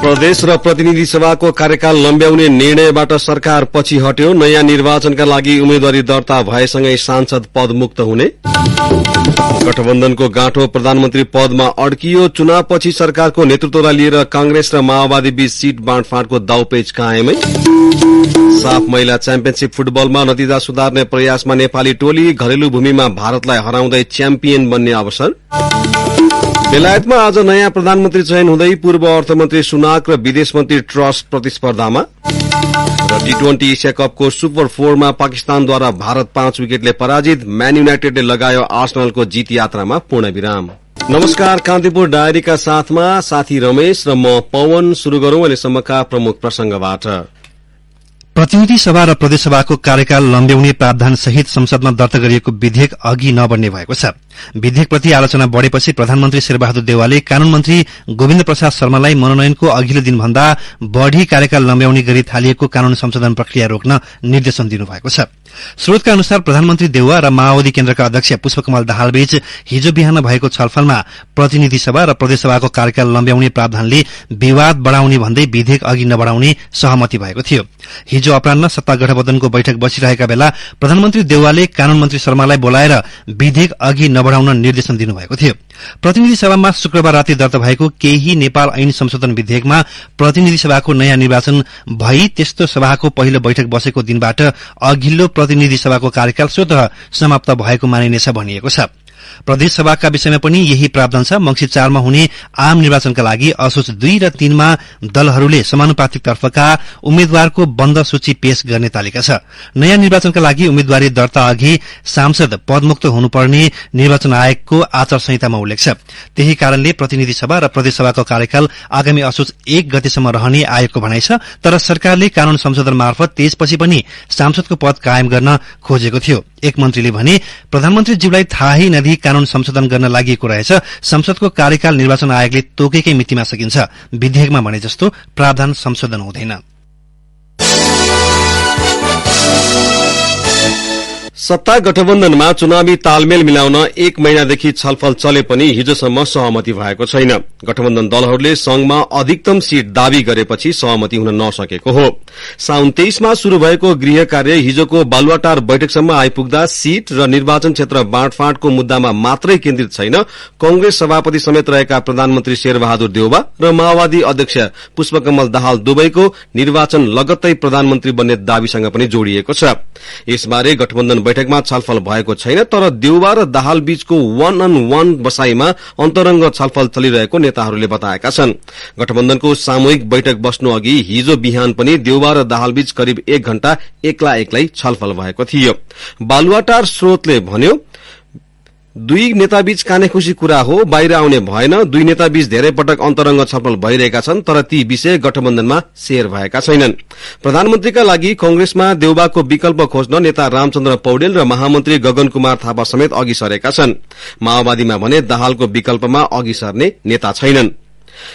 प्रदेश र प्रतिनिधि सभाको कार्यकाल लम्ब्याउने निर्णयबाट सरकार पछि हट्यो। नयाँ निर्वाचनका लागि उम्मेद्वारी दर्ता भएसँगै सांसद पद मुक्त हुने। गठबन्धनको गाँठो प्रधानमन्त्री पदमा अड्कियो। चुनावपछि सरकारको नेतृत्वलाई लिएर कांग्रेस र माओवादी बीच सीट बाँडफाँडको दाउपेच कायमै। साफ महिला च्याम्पियनशीप फुटबलमा नतिजा सुधार्ने प्रयासमा नेपाली टोली। घरेलु भूमिमा भारतलाई हराउँदै च्याम्पियन बन्ने अवसर। बेलायतमा आज नयाँ प्रधानमन्त्री चयन हुँदै पूर्व अर्थमन्त्री सुनाक र विदेश मन्त्री ट्रस प्रतिस्पर्धामा। र टी20 एशिया कपको सुपर 4मा पाकिस्तानद्वारा भारत 5 विकेटले पराजित। म्यान युनाइटेडले लगायो आर्सेनलको जीत यात्रामा पूर्णविराम। नमस्कार, कान्तिपुर डायरीका साथमा साथी रमेश र म पवन। शुरू गरौं अहिलेसम्मका प्रमुख प्रसंगबाट। प्रतिनिधि सभा र प्रदेशसभाको कार्यकाल लम्ब्याउने प्रावधान सहित संसदमा दर्ता गरिएको विधेयक अघि नबढ्ने भएको छ। विधेयकप्रति आलोचना बढ़ेपछि प्रधानमन्त्री शेरबहादुर देउवाले कानून मन्त्री गोविन्द प्रसाद शर्मालाई मनोनयनको अघिल्लो दिनभन्दा बढ़ी कार्यकाल लम्ब्याउने गरी थालिएको कानून संशोधन प्रक्रिया रोक्न निर्देशन दिनुभएको छ। स्रोतका अनुसार प्रधानमन्त्री देउवा र माओवादी केन्द्रका अध्यक्ष पुष्पकमल दाहालबीच हिजो बिहान भएको छलफलमा प्रतिनिधि सभा र प्रदेशसभाको कार्यकाल लम्ब्याउने प्रावधानले विवाद बढ़ाउने भन्दै विधेयक अघि नबढाउने सहमति भएको थियो। हिजो अपराह्न सत्ता गठबन्धनको बैठक बसिरहेका बेला प्रधानमन्त्री देउवाले कानून मन्त्री शर्मालाई बोलाएर विधेयक अघि नबढाउन निर्देशन दिनुभएको थियो। प्रतिनिधि सभामा शुक्रबार राति दर्ता भएको केही नेपाल ऐन संशोधन विधेयकमा प्रतिनिधि सभाको नयाँ निर्वाचन भई त्यस्तो सभाको पहिलो बैठक बसेको दिनबाट अघिल्लो प्रतिनिधि सभाको कार्यकाल स्वतः समाप्त भएको मानिनेछ भनिएको छ। प्रदेश सभाका विषयमा पनि यही प्रावधान छ। मंसिर 4 मा हुने आम निर्वाचनका लागि असोज 2 र 3 मा दलहरूले समानुपातिक तर्फका उम्मेद्वारको बन्द सूची पेश गर्ने तालिका छ। नयाँ निर्वाचनका लागि उम्मेद्वारी दर्ता अघि सांसद पदमुक्त हुनुपर्ने निर्वाचन आयोगको आचार संहितामा उल्लेख छ। त्यही कारणले प्रतिनिधि सभा र प्रदेश सभाको कार्यकाल आगामी असोज 1 गतेसम्म रहने आयोगको भनाइ छ। तर सरकारले कानून संशोधन मार्फत त्यसपछि पनि सांसदको पद कायम गर्न खोजेको थियो। एक मन्त्रीले भने प्रधानमन्त्रीज्यूलाई थाहै नदिई कानून संशोधन गर्न लागि रहेछ। संसदको कार्यकाल निर्वाचन आयोगले तोकेकै मितिमा सकिन्छ। विधेयकमा भने जस्तो प्रावधान संशोधन हुँदैन। सत्ता गठबन्धनमा चुनावी तालमेल मिलाउन 1 महिनादेखि छलफल चले पनि हिजोसम्म सहमति भएको छैन। गठबन्धन दलहरूले संघमा अधिकतम सीट दावी गरेपछि सहमति हुन नसकेको हो। साउन 23 मा शुरू भएको गृह कार्य हिजोको बालुवाटार बैठकसम्म आइपुग्दा सीट र निर्वाचन क्षेत्र बाँडफाँडको मुद्दामा मात्रै केन्द्रित छैन। कंग्रेस सभापति समेत रहेका प्रधानमन्त्री शेरबहादुर देउवा र माओवादी अध्यक्ष पुष्पकमल दाहाल दुवैको निर्वाचन लगत्तै प्रधानमन्त्री बन्ने दावीसँग पनि जोडिएको छ। यसबारे गठबन्धन बैठकमा छलफल भएको छैन। तर देउवा र दाहाल बीचको 1-on-1 बसाईमा अन्तरंग छलफल चलिरहेको नेताहरूले बताएका छन्। गठबन्धनको सामूहिक बैठक बस्नु अघि हिजो बिहान पनि देउवा र दाहाल बीच करिब 1 घण्टा एक्लै छलफल भएको थियो। बालुवाटार स्रोतले भन्यो, दुई नेताबीच कानेखुसी कुरा हो, बाहिर आउने भएन। दुई नेताबीच धेरै पटक अन्तरंग छलफल भइरहेका छन्, तर ती विषय गठबन्धनमा शेयर भएका छैनन्। प्रधानमन्त्रीका लागि कंग्रेसमा देउवाको विकल्प खोज्न नेता रामचन्द्र पौडेल र महामन्त्री गगन कुमार थापा समेत अघि सरेका छन्। माओवादीमा भने दाहालको विकल्पमा अघि सर्ने नेता छैनन्।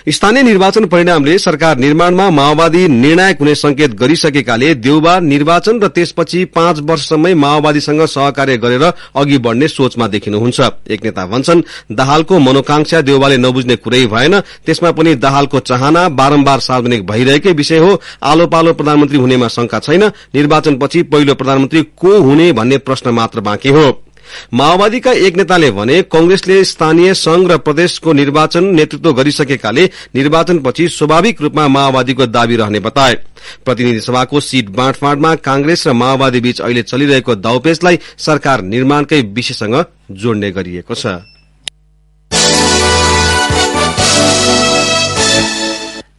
स्थानीय निर्वाचन परिणामले सरकार निर्माणमा माओवादी निर्णायक हुने संकेत गरिसकेकाले देउवा निर्वाचन र त्यसपछि 5 वर्षसम्मै माओवादीसँग सहकार्य गरेर अघि बढ़ने सोचमा देखिनुहुन्छ। एक नेता भन्छन्, दाहालको मनोकांक्षा देउवाले नबुझ्ने कुरै भएन। त्यसमा पनि दाहालको चाहना बारम्बार सार्वजनिक भइरहेकै विषय हो। आलो पालो प्रधानमन्त्री हुनेमा शंका छैन। निर्वाचनपछि पहिलो प्रधानमन्त्री को हुने भन्ने प्रश्न मात्र बाँकी हो। माओवादीका एक नेताले भने कंग्रेसले स्थानीय संघ र प्रदेशको निर्वाचन नेतृत्व गरिसकेकाले निर्वाचनपछि स्वाभाविक रूपमा माओवादीको दावी रहने बताए। प्रतिनिधि सभाको सीट बाँडफाँडमा कांग्रेस र माओवादी बीच अहिले चलिरहेको दाउपेचलाई सरकार निर्माणकै विषयसँग जोड्ने गरिएको छ।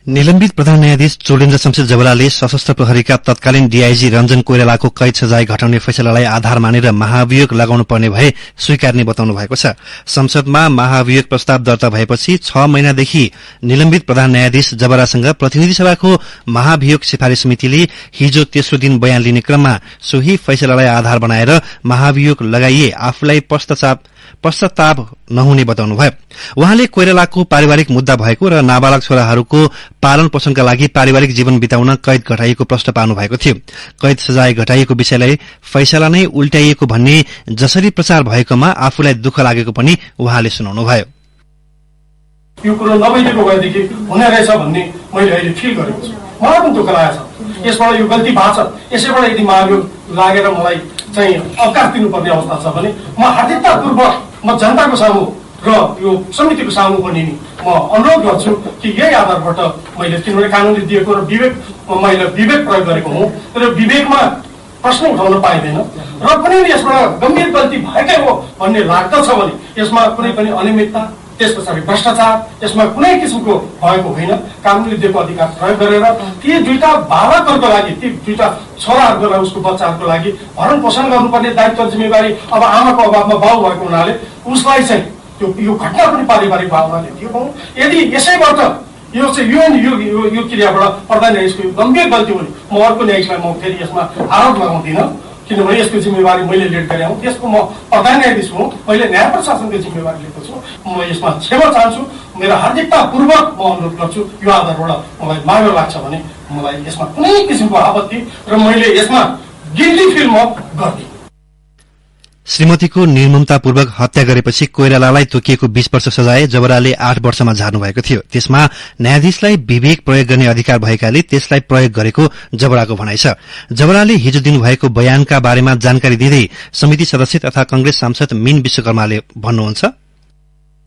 निलम्बित प्रधान न्यायाधीश चोलेन्द्र शमशेर जबराले सशस्त्र प्रहरीका तत्कालीन डीआईजी रञ्जन कोइरालाको कैद सजाय घटाउने फैसलालाई आधार मानेर महाभियोग लगाउनु पर्ने भए स्वीकार्ने बताउनु भएको छ। संसदमा महाभियोग प्रस्ताव दर्ता भएपछि 6 महिनादेखि निलम्बित प्रधान न्यायाधीश जबरासँग प्रतिनिधि सभाको महाभियोग सिफारिश समितिले हिजो तेस्रो दिन बयान लिने क्रममा सोही फैसलालाई आधार बनाएर महाभियोग लगाइए आफूलाई पश्चाताप नहुने बताउनुभयो। उहाँले कोइरालाको पारिवारिक मुद्दा भएको र नाबालक छोराहरूको पालन पोषणका लागि पारिवारिक जीवन बिताउन कैद घटाइएको प्रश्न पार्नु भएको थियो। कैद सजाय घटाइएको विषयलाई फैसला नै उल्टाइएको भन्ने जसरी प्रचार भएकोमा आफूलाई दुःख लागेको पनि उहाँले सुनाउनुभयो। यो कुरो नभइदिएको भएदेखि हुने रहेछ भन्ने मैले अहिले फिल गरेको छु। मलाई पनि दुःख लागेको छ, यसबाट यो गल्ती भएको छ, यसैबाट यदि महाभियोग लागेर मलाई चाहिँ अवकाश दिनुपर्ने अवस्था छ भने म हार्दिकतापूर्वक म जनताको सामु र यो समितिको सामु पनि म अनुरोध गर्छु कि यही आधारबाट मैले किनभने कानुनले दिएको र मैले विवेक प्रयोग गरेको हुँ र विवेकमा प्रश्न उठाउन पाइँदैन र पनि यसबाट गम्भीर गल्ती भएकै हो भन्ने लाग्दछ भने यसमा कुनै पनि अनियमितता, त्यस पछाडि भ्रष्टाचार यसमा कुनै किसिमको भएको होइन। कानुनले दिएको अधिकार प्रयोग गरेर ती दुईटा बालकहरूको लागि, ती दुईटा छोराहरूको लागि, उसको बच्चाहरूको लागि भरण पोषण गर्नुपर्ने दायित्व जिम्मेवारी अब आमाको अभावमा बाउ भएको हुनाले उसलाई चाहिँ यो घटना पनि पारिवारिक भावनाले दियो। यदि यसैबाट यो चाहिँ यो क्रियाबाट पर्दा न्यायाधीशको गम्भीर गल्ती हो म अर्को न्यायाधीशलाई म फेरि यसमा आरोप लगाउँदिनँ, किनभने यसको जिम्मेवारी मैले लिड गरेँ हुँ, त्यसको म प्रधान न्यायाधीश हुँ, मैले न्याय प्रशासनको जिम्मेवारी लिएको छु। म यसमा क्षमा चाहन्छु, मेरो हार्दिकतापूर्वक म अनुरोध गर्छु यो आधारबाट मलाई माग्यो लाग्छ भने मलाई यसमा कुनै किसिमको आपत्ति र मैले यसमा गिल्टी फिल म गर्दिनँ। श्रीमतीको निर्ममतापूर्वक हत्या गरेपछि कोइरालालाई तोकिएको 20 वर्ष सजाय जबराले 8 वर्षमा झार्नु भएको थियो। त्यसमा न्यायाधीशलाई विवेक प्रयोग गर्ने अधिकार भएकाले त्यसलाई प्रयोग गरेको जबराको भनाइ छ। जबराले हिजो दिनुभएको बयानका बारेमा जानकारी दिँदै समिति सदस्य तथा कांग्रेस सांसद मीन विश्वकर्माले भन्नुहुन्छ,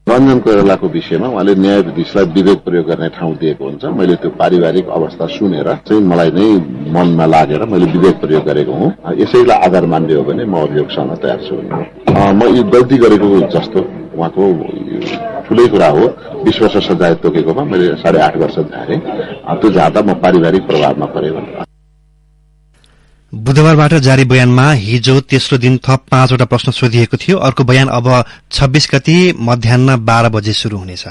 रञ्जन कोइरालाको विषयमा उहाँले न्यायाधीशलाई विवेक प्रयोग गर्ने ठाउँ दिएको हुन्छ। मैले त्यो पारिवारिक अवस्था सुनेर चाहिँ मलाई नै मनमा लागेर मैले विवेक प्रयोग गरेको हुँ। यसैलाई आधार मान्दै हो भने म अभियोग गर्न तयार छु। म यो गल्ती गरेको जस्तो उहाँको ठूलै कुरा हो। 20 वर्ष सजाय तोकेकोमा मैले 8.5 वर्ष झारेँ। त्यो झार्दा म पारिवारिक प्रभावमा परे भनेर। बुधबारबाट जारी बयानमा हिजो तेस्रो दिन थप 5 वटा प्रश्न सोधिएको थियो। अर्को बयान अब 26 गते मध्याह्न 12 बजे शुरू हुनेछ।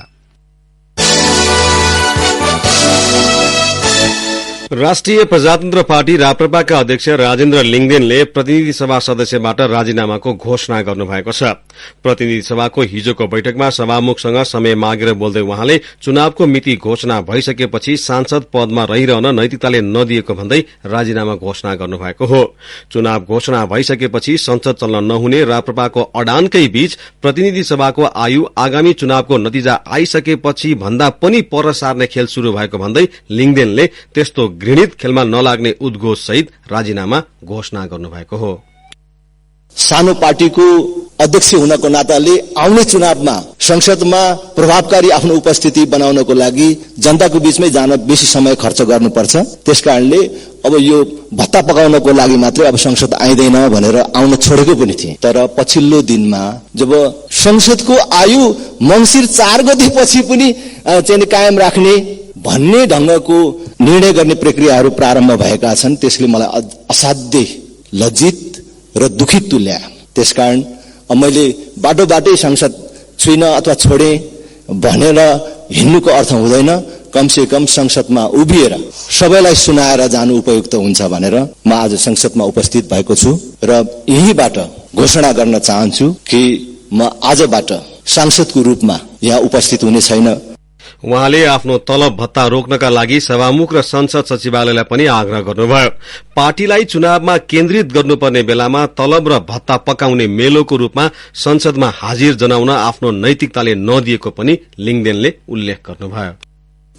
राष्ट्रिय प्रजातन्त्र पार्टी राप्रपाका अध्यक्ष राजेन्द्र लिङदेनले प्रतिनिधि सभा सदस्यबाट राजीनामाको घोषणा गर्नुभएको छ। प्रतिनिधि सभाको हिजोको बैठकमा सभामुखसँग समय मागेर बोल्दै उहाँले चुनावको मिति घोषणा भइसकेपछि सांसद पदमा रहिरहन नैतिकताले नदिएको भन्दै राजीनामा घोषणा गर्नुभएको हो। चुनाव घोषणा भइसकेपछि संसद चल्न नहुने राप्रपाको अडानकै बीच प्रतिनिधि सभाको आयु आगामी चुनावको नतिजा आइसकेपछि भन्दा पनि पर सार्ने खेल शुरू भएको भन्दै लिङदेनले त्यस्तो घृणित खेलमा नलाग्ने उद्घोष सहित राजीनामा घोषणा गर्नुभएको हो। सानो पार्टीको अध्यक्ष हुनको नाताले आउने चुनावमा संसदमा प्रभावकारी आफ्नो उपस्थिति बनाउनको लागि जनताको बीचमै जान बेसी समय खर्च गर्नुपर्छ। त्यसकारणले अब यो भत्ता पकाउनको लागि मात्रै अब संसद आइदैन भनेर आउन छोडेको पनि थिए। तर पछिल्लो दिनमा जब संसदको आयु मंसिर 4 गतेपछि पनि चाहिँ कायम राख्ने भन्ने ढंगको निर्णय गर्ने प्रक्रियाहरू प्रारम्भ भएका छन्, त्यसले मलाई असाध्यै लज्जित र दुखित तुल्यायो। त्यसकारण मैले बाटोबाटै संसद छुइन अथवा छोडे भनेर हिँड्नुको अर्थ हुँदैन। कमसे कम संसदमा उभिएर सबैलाई सुनाएर जानु उपयुक्त हुन्छ भनेर म आज संसदमा उपस्थित भएको छु र यहीबाट घोषणा गर्न चाहन्छु कि म आजबाट सांसदको रूपमा यहाँ उपस्थित हुने छैन। उहाँले आफ्नो तलब भत्ता रोक्नका लागि सभामुख र संसद सचिवालयलाई पनि आग्रह गर्नुभयो। पार्टीलाई चुनावमा केन्द्रित गर्नुपर्ने बेलामा तलब र भत्ता पकाउने मेलोको रूपमा संसदमा हाजिर जनाउन आफ्नो नैतिकताले नदिएको पनि लिङदेनले उल्लेख गर्नुभयो।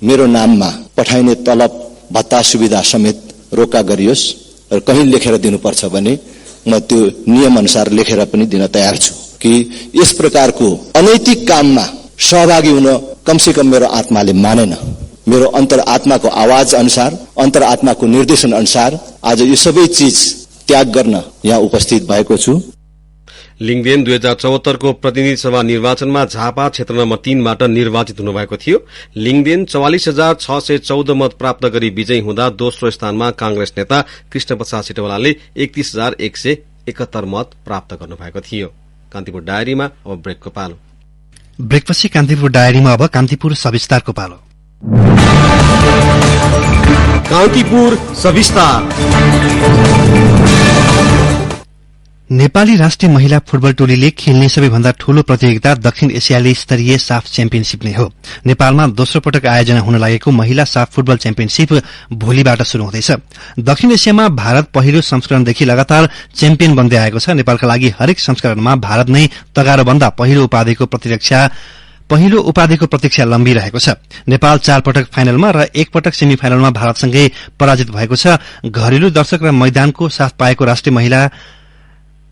मेरो नाममा पठाइने तलब भत्ता सुविधा समेत रोका गरियोस् र कहीँ लेखेर दिनुपर्छ भने म त्यो नियम अनुसार लेखेर पनि दिन तयार छु कि यस प्रकारको अनैतिक काममा सहभागी हुन कमसे कम मेरो आत्माले मानेन। मेरो अन्तरआत्माको आवाज अनुसार, अन्तरआत्माको निर्देशन अनुसार आज यो सबै चीज त्याग गर्न यहाँ उपस्थित भएको छु। लिङदेन 2074 को प्रतिनिधि सभा निर्वाचनमा झापा क्षेत्र नम्बर 3 बाट निर्वाचित हुनुभएको थियो। लिङदेन 44,614 मत प्राप्त गरी विजयी हुँदा दोस्रो स्थानमा कांग्रेस नेता कृष्णप्रसाद सिटौलाले 31,171 मत प्राप्त गर्नुभएको थियो। कान्तिपुर डायरीमा अब ब्रेकको पालो। ब्रेकपछि कान्तिपुर डायरीमा अब कान्तिपुर सविस्तारको पालो। कान्तिपुर सविस्तार। नेपाली राष्ट्रिय महिला फुटबल टोलीले खेल्ने सबैभन्दा ठूलो प्रतियोगिता दक्षिण एसियाली स्तरीय साफ च्याम्पियनशीप नै हो। नेपालमा दोस्रो पटक आयोजना हुन लागेको महिला साफ फुटबल च्याम्पियनशीप भोलिबाट शुरू हुँदैछ। दक्षिण एसियामा भारत पहिलो संस्करणदेखि लगातार च्याम्पियन बन्दै आएको छ। नेपालका लागि हरेक संस्करणमा भारत नै 11 भन्दा पहिलो उपाधिको प्रतिरक्षा पहिलो उपाधिको प्रतीक्षा लम्बिरहेको छ। नेपाल 4 पटक फाइनलमा र 1 पटक सेमी फाइनलमा भारतसँगै पराजित भएको छ। घरेलु दर्शक र मैदानको साथ पाएको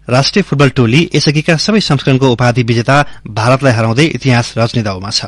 राष्ट्रिय फुटबल टोली यसअघिका सबै संस्करणको उपाधि विजेता भारतलाई हराउँदै इतिहास रच्ने दाउमा छ।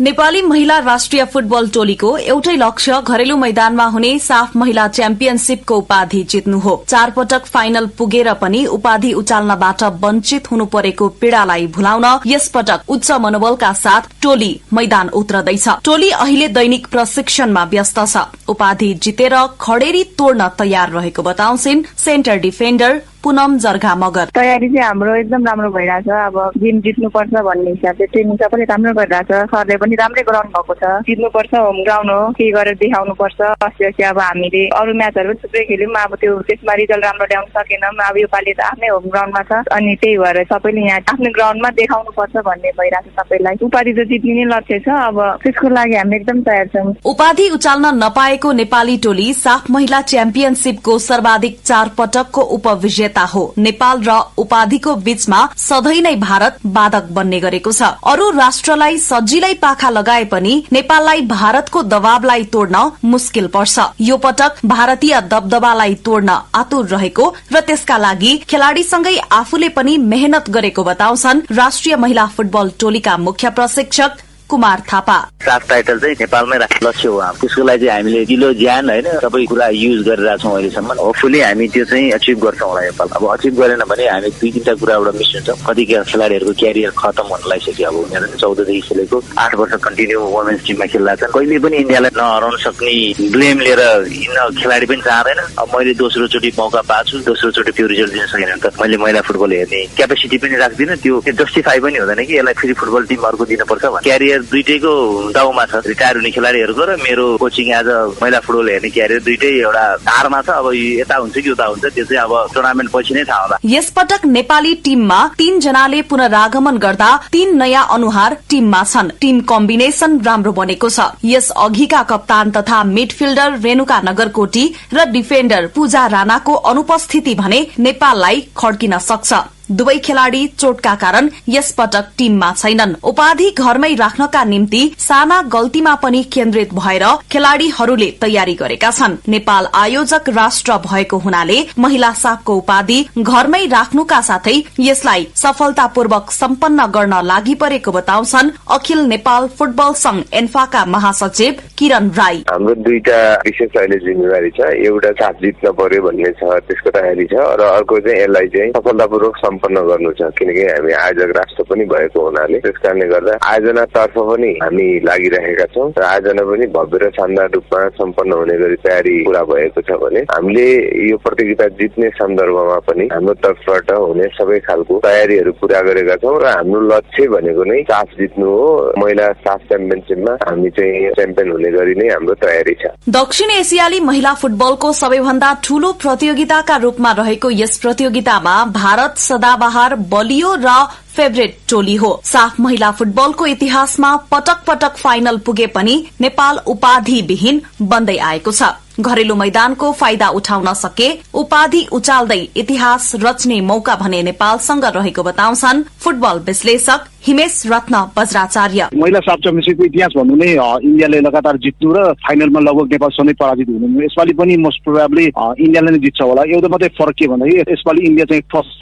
नेपाली महिला राष्ट्रिय फुटबल टोलीको एउटै लक्ष्य घरेलु मैदानमा हुने साफ महिला च्याम्पियनशीपको उपाधि जित्नु हो। 4 पटक फाइनल पुगेर पनि उपाधि उचाल्नबाट वञ्चित हुनु परेको पीड़ालाई भुलाउन यस पटक उच्च मनोबलका साथ टोली मैदान उत्रदैछ। टोली अहिले दैनिक प्रशिक्षणमा व्यस्त छ। उपाधि जितेर खडेरी तोड्न तयार रहेको बताउँछिन् सेन्टर डिफेन्डर पूनम जर्गा मगर। तयारी चाहिँ हाम्रो एकदम राम्रो भइरहेछ। अब गेम जित्नुपर्छ भन्ने हिसाबले ट्रेनिङ सबैले राम्रो गरिरहेछ। सरले पनि राम्रै गराउनु भएको छ। जित्नुपर्छ, होम ग्राउन्ड हो, केही गरेर देखाउनुपर्छ। अस्ति अब हामीले अरू म्याचहरू पनि थुप्रै खेल्यौँ, अब त्यो त्यसमा रिजल्ट राम्रो ल्याउन सकेनौँ। अब योपालि त आफ्नै होम ग्राउन्डमा छ, अनि त्यही भएर सबैले यहाँ आफ्नो ग्राउन्डमा देखाउनुपर्छ भन्ने भइरहेछ सबैलाई। उपाधि त जित्ने नै लक्ष्य छ। अब त्यसको लागि हामी एकदम तयार छौँ। उपाधि उचाल्न नपाएको नेपाली टोली साफ महिला च्याम्पियनशीपको सर्वाधिक 4 पटकको उपविजेता हो। नेपाल र उपाधिको बीचमा सधैँ नै भारत बाधक बन्ने गरेको छ। अरू राष्ट्रलाई सजिलै पाखा लगाए पनि नेपाललाई भारतको दबावलाई तोड्न मुस्किल पर्छ। यो पटक भारतीय दबदबालाई तोड्न आतुर रहेको र त्यसका लागि खेलाड़ीसँगै आफूले पनि मेहनत गरेको बताउँछन् राष्ट्रिय महिला फुटबल टोलीका मुख्य प्रशिक्षक कुमार थापा। साफ टाइटल चाहिँ नेपालमै राख्ने लक्ष्य हो। त्यसको लागि चाहिँ हामीले दिलो ज्यान होइन सबै कुरा युज गरिरहेको छौँ अहिलेसम्म। होपफुली हामी त्यो चाहिँ अचिभ गर्छौँ होला नेपाल। अब अचिभ गरेन भने हामी 2-3टा कुराबाट मिस हुन्छ। कति खेलाड़ीहरूको क्यारियर खतम हुन लागिसक्यो। अब उनीहरू 14 देखि खेलेको 8 वर्ष कन्टिन्यू वुमेन्स टिममा खेल्दा छन्। कहिले पनि इन्डियालाई नहराउन सक्ने ब्लेम लिएर हिँड्न खेलाडी पनि चाहँदैन। अब मैले दोस्रो चोटि मौका पाएको छु, दोस्रो चोटि त्यो रिजल्ट दिन सकेन भने त मैले महिला फुटबल हेर्ने क्यापेसिटी पनि राख्दिनँ। त्यो जस्टिफाई पनि हुँदैन कि यसलाई फेरि फुटबल टिम अर्को दिनुपर्छ भने। क्यारियर दुईटैको दाउमा छ। रिटायर हुने खेलाड़ीहरूको र मेरो कोचिङ आज महिला फुटबल हेर्ने क्यारियर दुईटै एउटा धारमा छ। अब यता हुन्छ कि उता हुन्छ त्यो चाहिँ अब टुर्नामेन्ट पछि नै थाहा होला। यस पटक नेपाली टीममा 3 जनाले पुनरागमन गर्दा 3 नयाँ अनुहार टीममा छन्। टीम कम्बिनेशन राम्रो बनेको छ। यस अघिका कप्तान तथा मिडफिल्डर रेणुका नगरकोटी र डिफेन्डर पूजा राणाको अनुपस्थिति भने नेपाललाई खड्किन सक्छ। दुवै खेलाड़ी चोटका कारण यस पटक टीममा छैनन्। उपाधि घरमै राख्नका निम्ति साना गल्तीमा पनि केन्द्रित भएर खेलाड़ीहरूले तयारी गरेका छन्। नेपाल आयोजक राष्ट्र भएको हुनाले महिला साफको उपाधि घरमै राख्नुका साथै यसलाई सफलतापूर्वक सम्पन्न गर्न लागि परेको बताउँछन् अखिल नेपाल फुटबल संघ एन्फाका महासचिव किरण राई। हाम्रो 2टा विशेष अहिले जिम्मेवारी छ। एउटा साफ जित्न पर्यो भन्ने छ, त्यसको तयारी छ, र अर्को चाहिँ यसलाई चाहिँ सफलतापूर्वक सम्पन्न गर्नु छ। किनकि हामी आयोजक राष्ट्र पनि भएको हुनाले त्यस कारणले गर्दा आयोजनातर्फ पनि हामी लागिरहेका छौँ र आयोजना पनि भव्य र शानदार रूपमा सम्पन्न हुने गरी तयारी पूरा भएको छ भने हामीले यो प्रतियोगिता जित्ने सन्दर्भमा पनि हाम्रो तर्फबाट हुने सबै खालको तयारीहरू पूरा गरेका छौँ र हाम्रो लक्ष्य भनेको नै साफ जित्नु हो। महिला साफ च्याम्पियनशीपमा हामी चाहिँ च्याम्पियन हुने गरी नै हाम्रो तयारी छ। दक्षिण एसियाली महिला फुटबलको सबैभन्दा ठूलो प्रतियोगिताका रूपमा रहेको यस प्रतियोगितामा भारत सदाबहार बलियो र फेभरेट टोली हो। साफ महिला फुटबलको इतिहासमा पटक पटक फाइनल पुगे पनि नेपाल उपाधि विहीन बन्दै आएको छ। घरेलु मैदानको फाइदा उठाउन सके उपाधि उचाल्दै इतिहास रच्ने मौका भने नेपालसँग रहेको बताउँछन् फुटबल विश्लेषक हिमेश रत्न बज्राचार्य। महिला साफ च्याम्पियनशीपको इतिहास भन्नु नै इन्डियाले लगातार जित्नु र फाइनलमा लगभग नेपालसँगै पराजित हुनु। यसपालि पनि मोस्ट प्रोबेबली इन्डियाले नै जित्छ होला। एउटा मात्रै फरक के भन्दाखेरि यसपालि इन्डिया चाहिँ फर्स्ट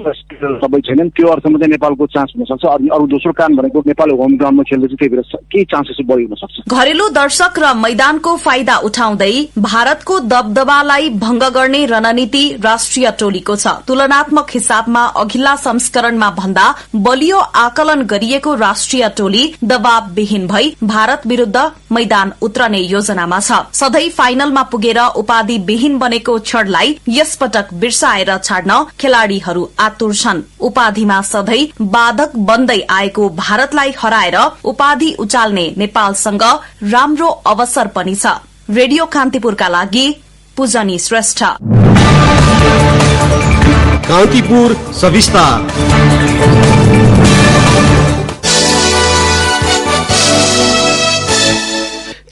सबै छैनन्। त्यो अर्थमा चाहिँ नेपालको चान्स हुन सक्छ। अनि अरू दोस्रो कारण भनेको नेपाल होम ग्राउन्डमा खेल्दैछ, त्यही भएर केही चान्सेस बढी हुन सक्छ। घरेलु दर्शक र मैदानको फाइदा उठाउँदै भारतको दबदबालाई भंग गर्ने रणनीति राष्ट्रिय टोलीको छ। तुलनात्मक हिसाबमा अघिल्ला संस्करणमा भन्दा बलियो आकलन गरिएको राष्ट्रिय टोली दबाव विहीन भई भारत विरूद्ध मैदान उत्रने योजनामा छ। सधैं फाइनलमा पुगेर उपाधि विहीन बनेको क्षणलाई यस पटक बिर्साएर छाड्न खेलाड़ीहरू आतुर छन्। उपाधिमा सधैं बाधक बन्दै आएको भारतलाई हराएर उपाधि उचाल्ने नेपालसँग राम्रो अवसर पनि छ। रेडियो कान्तिपुरका लागि पूजनी श्रेष्ठ। कान्तिपुर सविस्तार।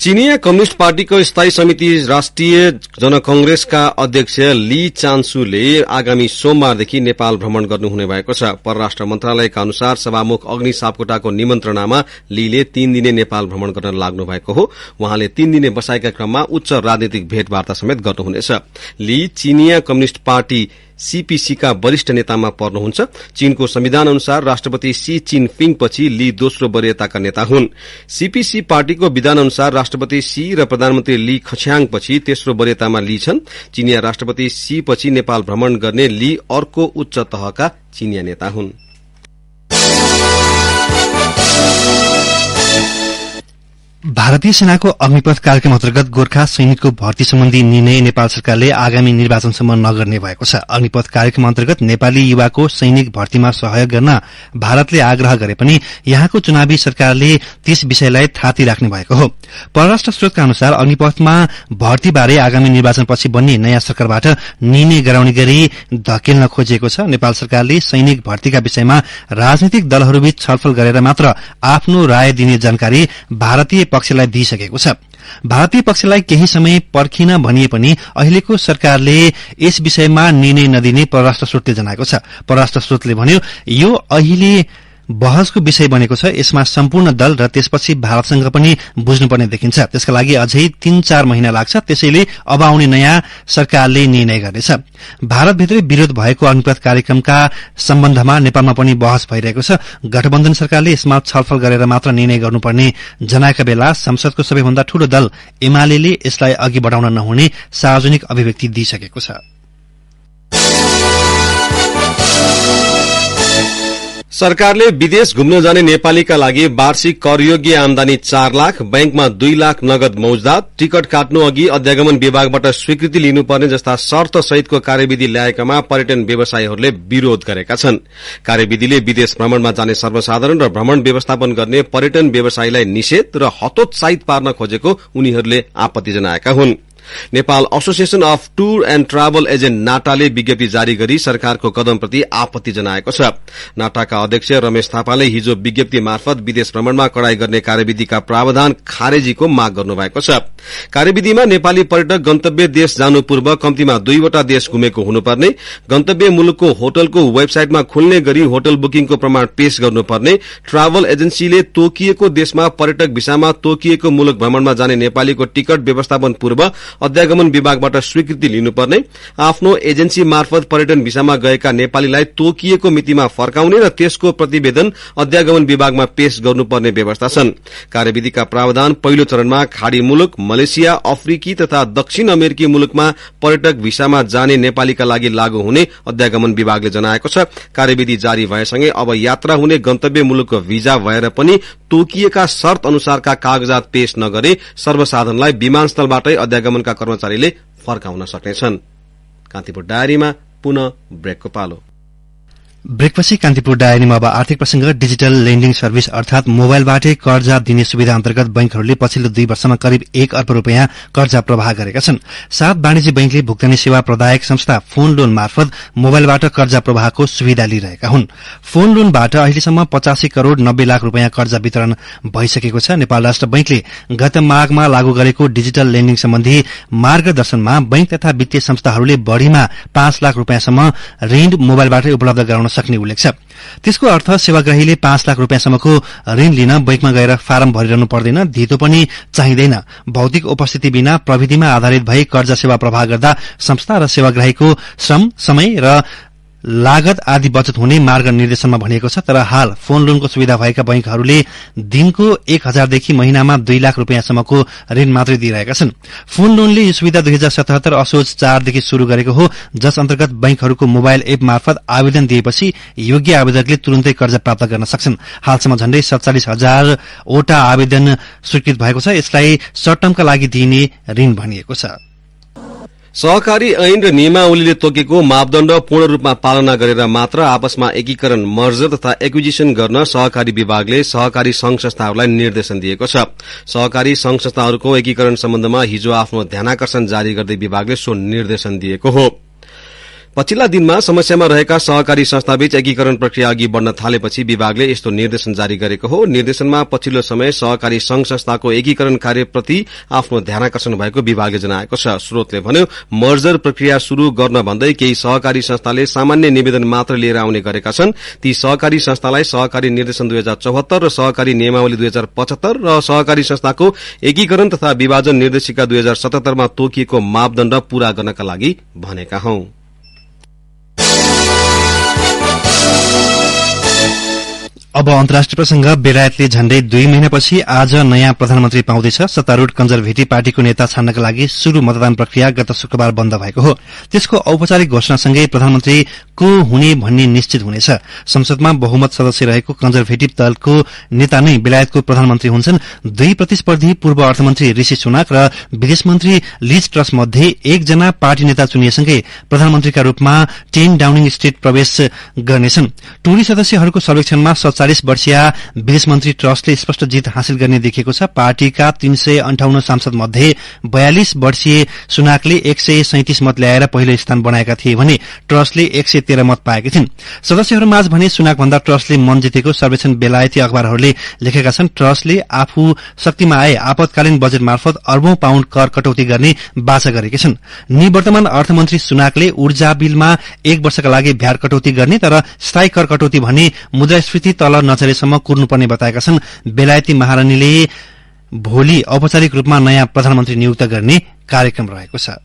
चीनिया कम्युनिष्ट पार्टीको स्थायी समिति राष्ट्रिय जनकांग्रेसका अध्यक्ष ली चान्सुले आगामी सोमबारदेखि नेपाल भ्रमण गर्नुहुने भएको छ। परराष्ट्र मन्त्रालयका अनुसार सभामुख अग्नि सापकोटाको निमन्त्रणामा लीले 3 दिने नेपाल भ्रमण गर्न लाग्नु भएको हो। उहाँले 3 दिने बसाइका क्रममा उच्च राजनीतिक भेटवार्ता समेत गर्नुहुनेछ। ली चीनिया कम्युनिष्ट पार्टी सीपीसी का वरिष्ठ नेतामा पर्नुहुन्छ। चीनको संविधान अनुसार राष्ट्रपति सी चिनफिङ पछि ली दोस्रो वरीयताका नेता हुन्। सीपीसी पार्टीको विधान अनुसार राष्ट्रपति सी र प्रधानमन्त्री ली खछ्याङ पछि तेस्रो वरीयतामा ली छन्। चीनिया राष्ट्रपति सी पछि नेपाल भ्रमण गर्ने ली अर्को उच्च तहका चीनिया नेता हुन्। भारतीय सेनाको अग्निपथ कार्यक्रम अन्तर्गत गोर्खा सैनिकको भर्ती सम्बन्धी निर्णय नेपाल सरकारले आगामी निर्वाचनसम्म नगर्ने भएको छ। अग्निपथ कार्यक्रम अन्तर्गत नेपाली युवाको सैनिक भर्तीमा सहयोग गर्न भारतले आग्रह गरे पनि यहाँको चुनावी सरकारले त्यस विषयलाई थाती राख्ने भएको हो। परराष्ट्र स्रोतका अनुसार अग्निपथमा भर्तीबारे आगामी निर्वाचनपछि बन्ने नयाँ सरकारबाट निर्णय गराउने गरी धकेल्न खोजिएको छ। नेपाल सरकारले सैनिक भर्तीका विषयमा राजनीतिक दलहरूबीच छलफल गरेर मात्र आफ्नो राय दिने जानकारी भारतीय पक्षलाई दिइसकेको छ। भारतीय पक्षलाई केही समय पर्खिन भनिए पनि अहिलेको सरकारले यस विषयमा निर्णय नदिने परराष्ट्र स्रोतले जनाएको छ। परराष्ट्र स्रोतले भन्यो, यो अहिले बहसको विषय बनेको छ। यसमा सम्पूर्ण दल र त्यसपछि भारतसँग पनि बुझ्नुपर्ने देखिन्छ। त्यसका लागि अझै 3-4 महिना लाग्छ। त्यसैले अब आउने नयाँ सरकारले निर्णय गर्नेछ। भारतभित्रै विरोध भएको अग्निपथ कार्यक्रमका सम्बन्धमा नेपालमा पनि बहस भइरहेको छ। गठबन्धन सरकारले यसमा छलफल गरेर मात्र निर्णय गर्नुपर्ने जनाएका बेला संसदको सबैभन्दा ठूलो दल एमाले यसलाई अघि बढ़ाउन नहुने सार्वजनिक अभिव्यक्ति दिइसकेको छ। सरकारले विदेश घुम्न जाने नेपालीका लागि वार्षिक करयोग्य आमदानी 4 लाख, बैंकमा 2 लाख नगद मौजदात, टिकट काट्नु अघि अध्यागमन विभागबाट स्वीकृति लिनुपर्ने जस्ता शर्त सहितको कार्यविधि ल्याएकामा पर्यटन व्यवसायीहरूले विरोध गरेका छन्। कार्यविधिले विदेश भ्रमणमा जाने सर्वसाधारण र भ्रमण व्यवस्थापन गर्ने पर्यटन व्यवसायीलाई निषेध र हतोत्साहित पार्न खोजेको उनीहरूले आपत्ति जनाएका हुन्। Nepal association of tour and travel agent नाटाले विज्ञप्ति जारी गरी सरकारको कदमप्रति आपत्ति जनाएको छ। नाटाका अध्यक्ष रमेश थापाले हिजो विज्ञप्ति मार्फत विदेश भ्रमणमा कडाई गर्ने कार्यविधिका प्रावधान खारेजीको माग गर्नुभएको छ। कार्यविधिमा नेपाली पर्यटक गन्तव्य देश जानु पूर्व कम्तीमा 2 वटा देश घुमेको हुनुपर्ने, गन्तव्य मुलुकको होटलको वेबसाइटमा खुल्ने गरी होटल बुकिङको प्रमाण पेश गर्नुपर्ने, ट्राभल एजेन्सीले तोकिएको देशमा पर्यटक भिसामा तोकिएको मुलुक भ्रमणमा जाने नेपालीको टिकट व्यवस्थापन पूर्व अध्यागमन विभागबाट स्वीकृति लिनुपर्ने, आफ्नो एजेन्सी मार्फत पर्यटन भिसामा गएका नेपालीलाई तोकिएको मितिमा फर्काउने र त्यसको प्रतिवेदन अध्यागमन विभागमा पेश गर्नुपर्ने व्यवस्था छन्। कार्यविधिका प्रावधान पहिलो चरणमा खाड़ी मुलुक, मलेसिया, अफ्रिकी तथा दक्षिण अमेरिकी मुलुकमा पर्यटक भिसामा जाने नेपालीका लागि लागू हुने अध्यागमन विभागले जनाएको छ। कार्यविधि जारी भएसँगै अब यात्रा हुने गन्तव्य मुलुकको भिजा भएर पनि तोकिएका शर्त अनुसारका कागजात पेश नगरे सर्वसाधारणलाई विमानस्थलबाटै अध्यागमनका कर्मचारीले फर्काउन सक्नेछन्। कान्तिपुर डायरीमा पुनः ब्रेकको पालो। ब्रेकपछि कान्तिपुर डायरीमा अब आर्थिक प्रसंग। डिजिटल लेन्डिङ सर्भिस अर्थात मोबाइलबाटै कर्जा दिने सुविधा अन्तर्गत बैंकहरूले पछिल्लो 2 वर्षमा करिब 1 अर्ब रूपियाँ कर्जा प्रवाह गरेका छन्। 7 वाणिज्य बैंकले भुक्तानी सेवा प्रदायक संस्था फोन लोन मार्फत मोबाइलबाट कर्जा प्रवाहको सुविधा लिइरहेका हुन्। फोन लोनबाट अहिलेसम्म 85 करोड़ 90 लाख रूपियाँ कर्जा वितरण भइसकेको छ। नेपाल राष्ट्र बैंकले गत माघमा लागू गरेको डिजिटल लेन्डिङ सम्बन्धी मार्गदर्शनमा बैंक तथा वित्तीय संस्थाहरूले बढ़ीमा 5 लाख रूपियाँसम्म ऋण मोबाइलबाटै उपलब्ध गराउन सक्ने उल्लेख छ। त्यसको अर्थ सेवाग्राहीले 5 लाख रूपियाँसम्मको ऋण लिन बैंकमा गएर फारम भरिरहनु पर्दैन, धितो पनि चाहिँदैन। भौतिक उपस्थिति बिना प्रविधिमा आधारित भई कर्जा सेवा प्रवाह गर्दा संस्था र सेवाग्राहीको श्रम, समय र लागत आदि बचत हुने मार्ग निर्देशनमा भनिएको छ। तर हाल फोन लोनको सुविधा भएका बैंकहरूले दिनको 1000 देखि महिनामा 2 लाख रूपियाँसम्मको ऋण मात्रै दिइरहेका छन्। फोन लोनले यो सुविधा 2077 असोज 4 देखि शुरू गरेको हो, जस अन्तर्गत बैंकहरूको मोबाइल एप मार्फत आवेदन दिएपछि योग्य आवेदकले तुरुन्तै कर्जा प्राप्त गर्न सक्छन्। हालसम्म झण्डै 47,000 वटा आवेदन स्वीकृत भएको छ। यसलाई सर्ट टर्मका लागि दिइने ऋण भनिएको छ। सहकारी ऐन र नियमावलीले तोकेको मापदण्ड पूर्ण रूपमा पालना गरेर मात्र आपसमा एकीकरण, मर्जर तथा एक्विजिसन गर्न सहकारी विभागले सहकारी संघ संस्थाहरूलाई निर्देशन दिएको छ। सहकारी संघ संस्थाहरूको एकीकरण सम्बन्धमा हिजो आफ्नो ध्यानाकर्षण जारी गर्दै विभागले सो निर्देशन दिएको हो। पछिल्ला दिनमा समस्यामा रहेका सहकारी संस्थाबीच एकीकरण प्रक्रिया अघि बढ़न थालेपछि विभागले यस्तो निर्देशन जारी गरेको हो। निर्देशनमा पछिल्लो समय सहकारी संघ संस्थाको एकीकरण कार्यप्रति आफ्नो ध्यानाकर्षण भएको विभागले जनाएको छ। स्रोतले भन्यो, मर्जर प्रक्रिया शुरू गर्न भन्दै केही सहकारी संस्थाले सामान्य निवेदन मात्र लिएर आउने गरेका छन्। ती सहकारी संस्थालाई सहकारी निर्देशन 2074 र सहकारी नियमावली 2075 र सहकारी संस्थाको एकीकरण तथा विभाजन निर्देशिका 2077 मा तोकिएको मापदण्ड पूरा गर्नका लागि भनेका हौं। अब अन्तर्राष्ट्रिय प्रसंग। बेलायतले झण्डै 2 महिनापछि आज नयाँ प्रधानमन्त्री पाउँदैछ। सत्तारूढ़ कन्जर्भेटिभ पार्टीको नेता छान्नका लागि शुरू मतदान प्रक्रिया गत शुक्रबार बन्द भएको हो। त्यसको औपचारिक घोषणासँगै प्रधानमन्त्री को हुने भन्ने निश्चित हुनेछ। संसदमा बहुमत सदस्य रहेको कन्जर्भेटिभ दलको नेता नै बेलायतको प्रधानमन्त्री हुन्छन्। 2 प्रतिस्पर्धी पूर्व अर्थमन्त्री ऋषि सुनाक र विदेश मन्त्री लिज ट्रस मध्ये एकजना पार्टी नेता चुनिएसँगै प्रधानमन्त्रीका रूपमा 10 डाउनिङ स्ट्रीट प्रवेश गर्नेछन्। टोली सदस्यहरूको सर्वेक्षणमा 40 वर्षीय विदेश मन्त्री ट्रस्टले स्पष्ट जीत हासिल गर्ने देखिएको छ। पार्टीका 358 सांसद मध्ये 42 वर्षीय सुनाकले 137 मत ल्याएर पहिलो स्थान बनाएका थिए भने ट्रस्टले 113 मत पाएका थिइन्। सदस्यहरूमाझ भने सुनाक भन्दा ट्रस्टले मन जितेको सर्वेक्षण बेलायती अखबारहरूले लेखेका छन्। ट्रस्टले आफू शक्तिमा आए आपतकालीन बजेट मार्फत अर्बौं पाउण्ड कर कटौती गर्ने बाचा गरेका छन्। निवर्तमान अर्थमन्त्री सुनाकले ऊर्जा बिलमा 1 वर्षका लागि भ्याट कटौती गर्ने तर स्थायी कर कटौती भने मुद्रास्फीति तल नचलेसम्म कुर्नुपर्ने बताएका छन्। बेलायती महारानीले भोलि औपचारिक रूपमा नयाँ प्रधानमन्त्री नियुक्त गर्ने कार्यक्रम रहेको छ।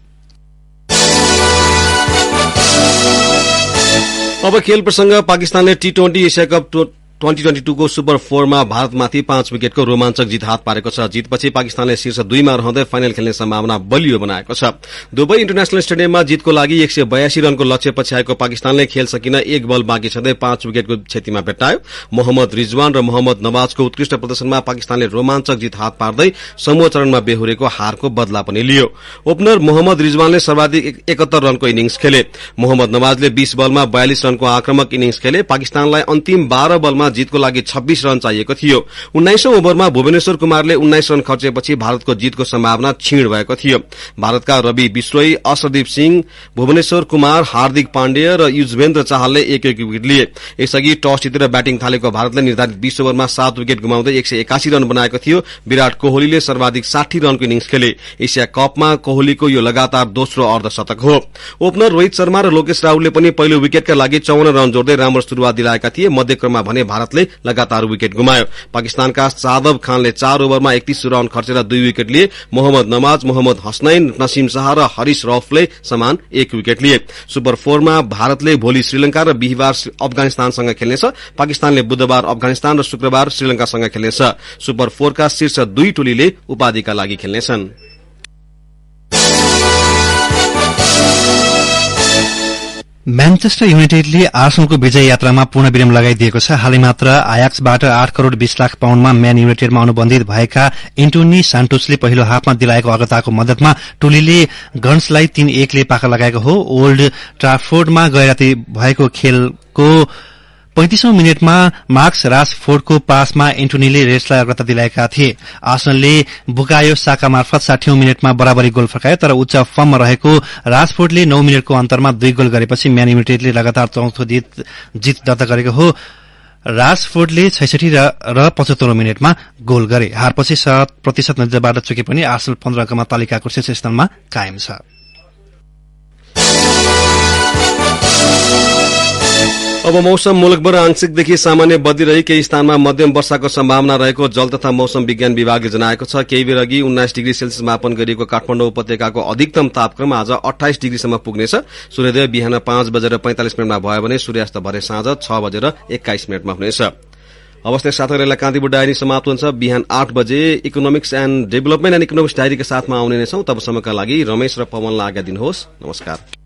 अब खेल प्रसंग। पाकिस्तानले T20 एशिया कप 2022 को सुपर 4 मा भारतमाथि 5 विकेटको रोमाञ्चक जित हात पारेको छ। जितपछि पाकिस्तानले शीर्ष 2 मा रहँदै फाइनल खेल्ने सम्भावना बलियो बनाएको छ। दुबई इन्टरनेशनल स्टेडियममा जितको लागि 182 रनको लक्ष्य पछ्याएको पाकिस्तानले खेल सकिन 1 बल बाँकी छँदै 5 विकेटको क्षतिमा भेट्टायो। मोहम्मद रिजवान र मोहम्मद नवाजको उत्कृष्ट प्रदर्शनमा पाकिस्तानले रोमाञ्चक जित हात पार्दै समूह चरणमा बेहोरेको हारको बदला पनि लियो। ओपनर मोहम्मद रिजवानले सर्वाधिक 71 रनको इनिंग्स खेले। मोहम्मद नवाजले 20 बलमा 42 रनको आक्रमक इनिंग्स खेले। पाकिस्तानलाई अन्तिम 12 बलमा जितको लागि 26 रन चाहिएको थियो। 19औं ओभरमा भुवनेश्वर कुमारले 19 रन खर्चेपछि भारतको जितको सम्भावना क्षीण भएको थियो। भारतका रवि बिश्रोई, असरदीप सिंह, भुवनेश्वर कुमार, हार्दिक पाण्डेय र युजवेन्द्र चाहलले 1-1 विकेट लिए। यसअघि टस जितेर ब्याटिङ थालेको भारतले निर्धारित 20 ओभरमा 7 विकेट गुमाउँदै 181 रन बनाएको थियो। विराट कोहलीले सर्वाधिक 60 रनको इनिंग्स खेले। एशिया कपमा कोहलीको यो लगातार दोस्रो अर्धशतक हो। ओपनर रोहित शर्मा र लोकेश राहुलले पनि पहिलो विकेटका लागि 54 रन जोड्दै राम्रो शुरूआत दिलाएका थिए। मध्यक्रममा भने भारतले लगातार विकेट गुमायो। पाकिस्तानका सादब खानले 4 ओभरमा 31 रन खर्चेर 2 विकेट लिए। मोहम्मद नवाज, मोहम्मद हसनैन, नसीम शाह र हरिश रौफले समान 1 विकेट लिए। सुपर 4 मा भारतले भोलि श्रीलंका र बिहिबार अफगानिस्तानसँग खेल्नेछ। पाकिस्तानले बुधबार अफगानिस्तान र शुक्रबार श्रीलंकासँग खेल्नेछ। सुपर 4 का शीर्ष 2 टोलीले उपाधिका लागि खेल्नेछन्। म्यानचेस्टर युनाइटेडले आर्सेनलको विजय यात्रामा पूर्ण विराम लगाइदिएको छ। हालै मात्र आयाक्सबाट 8 करोड़ 20 लाख पाउण्डमा म्यान युनाइटेडमा अनुबन्धित भएका एन्टोनी सान्टोसले पहिलो हाफमा दिलाएको अग्रताको मद्दतमा टोलीले गन्सलाई 3-1 ले पाखा लगाएको हो। ओल्ड ट्राफोर्डमा गएराती भएको खेलको 35औं मिनटमा मार्कस राशफोर्डको पासमा एन्टोनीले रेसलाई अग्रता दिलाएका थिए। आर्सेनलले बुकायो साका मार्फत 60औं मिनटमा बराबरी गोल फर्कायो तर उच्च फर्ममा रहेको राशफोर्डले 9 मिनटको अन्तरमा 2 गोल गरेपछि म्यान युनाइटेडले लगातार चौथो जित दर्ता गरेको हो। राशफोर्डले 66 र 75 मिनटमा गोल गरे। हारपछि 7% नतिजाबाट चुके पनि आर्सेनल 15 अङ्कमा तालिकाको शीर्ष स्थानमा कायम छ। अब मौसम। मुलुकभर आंशिकदेखि सामान्य बदली रही केही स्थानमा मध्यम वर्षाको सम्भावना रहेको जल तथा मौसम विज्ञान विभागले जनाएको छ। केही बेर अघि 19 डिग्री सेल्सियस मापन गरिएको काठमाडौँ उपत्यकाको अधिकतम तापक्रम आज 28 डिग्रीसम्म पुग्नेछ। सूर्योदय बिहान 5:45 भयो भने सूर्यास्त भरे साँझ 6:21 हुनेछ। अवस्था साथ रहेला कान्तिपुर डायरी समाप्त हुन्छ। बिहान 8 बजे economics and development and economics डायरीका साथमा आउने नै छौं। तबसम्मका लागि रमेश र पवनलाई आज्ञा दिनुहोस्। नमस्कार।